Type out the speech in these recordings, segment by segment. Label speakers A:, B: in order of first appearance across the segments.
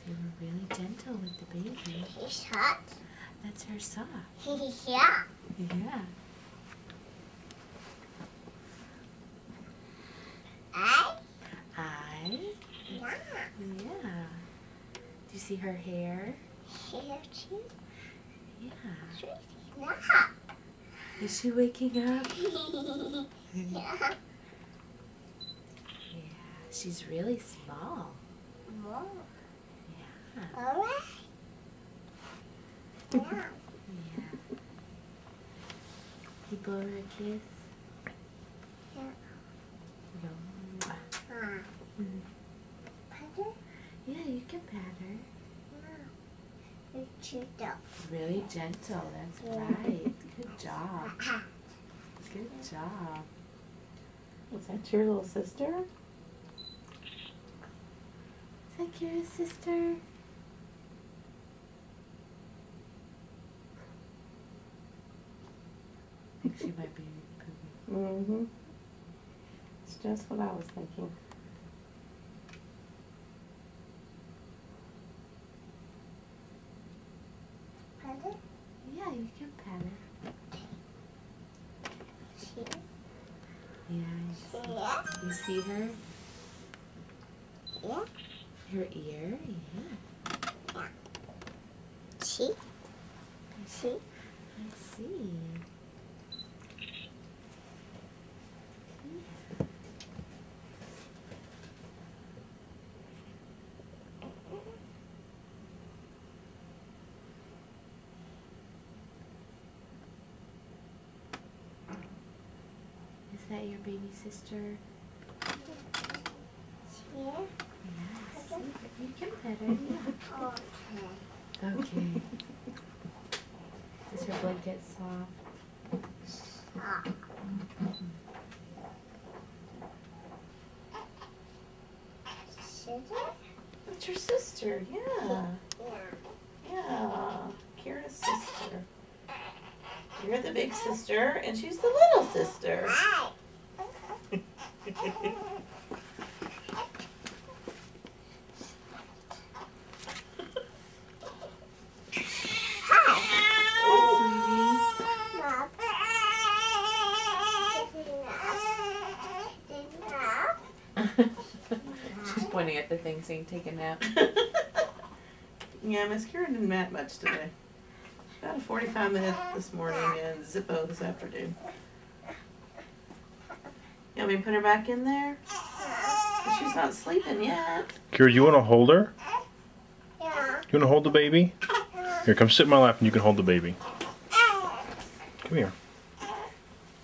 A: They were really gentle with the baby.
B: He's hot.
A: That's her sock.
B: Yeah.
A: Yeah.
B: I?
A: Yeah. Do you see her hair?
B: Here too.
A: Yeah.
B: Yeah.
A: Is she waking up?
B: Yeah.
A: Yeah. She's really small.
B: More.
A: Yeah.
B: All right. Yeah.
A: Yeah. You blow her a kiss?
B: Yeah.
A: No. Mhm.
B: Pardon?
A: Yeah, you can pat her.
B: You're too dumb.
A: Really gentle, that's right. Good job. Good job. Is that your little sister? Is that Kira's sister? I think she might be pooping.
C: Mm-hmm. It's just what I was thinking.
B: Pardon?
A: Yeah, you can pat her.
B: She?
A: Yeah,
B: Yeah.
A: you see her?
B: Yeah.
A: Her ear? Yeah.
B: She? She?
A: I see. Is that your baby sister?
B: Yeah.
A: Yeah, see, you can pet her, yeah.
B: Okay.
A: Okay. Is her blanket soft?
B: Ah. Sugar?
A: That's your sister, yeah.
B: Yeah.
A: Yeah, Kira's sister. You're the big sister, and she's the little sister.
B: Hi.
A: She's pointing at the thing saying, take a nap.
D: Yeah, Miss Kira didn't nap much today. About a 45-minute this morning and Zippo this afternoon. You want me to put her back in there? She's not sleeping yet.
E: Kira, you want to hold her?
B: Yeah.
E: You want to hold the baby? Here, come sit in my lap and you can hold the baby. Come here.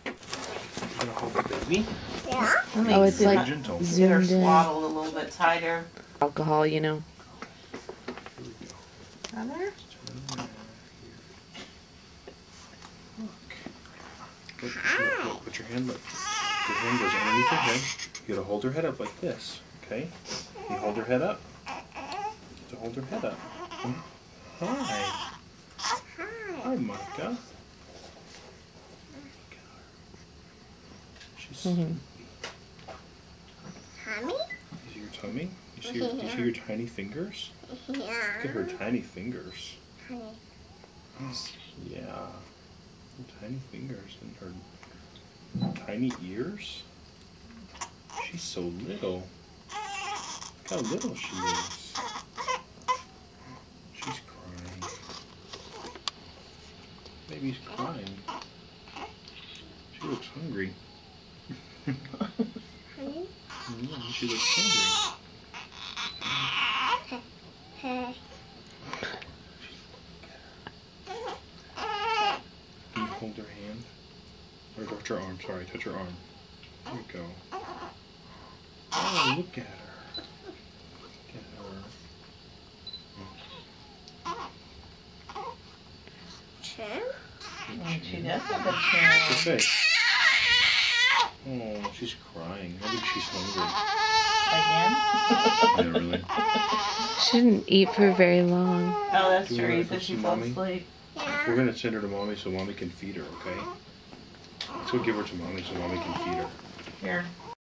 E: You want to hold the baby?
B: Yeah.
A: Oh, it's like
E: gentle.
D: Get her
A: zoomed in.
D: swaddled a little bit tighter.
A: Alcohol, you know.
D: On there?
E: Put your hand, look. Your hand goes underneath her head. You gotta hold her head up like this, okay? You hold her head up. You have to hold her head up. Hi. Hi, Monica. She's sleepy.
B: Mommy?
E: You see your tummy? You see your tiny fingers?
B: Yeah.
E: Look at her tiny fingers.
B: Honey.
E: Yeah. Her tiny fingers and her tiny ears. She's so little. Look how little she is. She's crying. Baby's crying. She looks hungry.
B: Honey?
E: Yeah, she looks hungry.
B: Hey.
E: Can you hold her hand? Or touch her arm, sorry, touch her arm. There you go. Oh, look at her. Look at her.
B: Chin?
D: She does have a chin.
E: What's that? Oh, she's crying. I think she's hungry.
D: Again?
E: Yeah, really.
A: She didn't eat for very long.
D: Oh, that's
E: Do you
D: true.
E: wanna
D: He said
E: put
D: she
E: some
D: fell
E: mommy?
D: asleep.
B: Yeah.
E: We're gonna send her to mommy so mommy can feed her, okay? Let's go give her to mommy so mommy can feed her.
D: Here.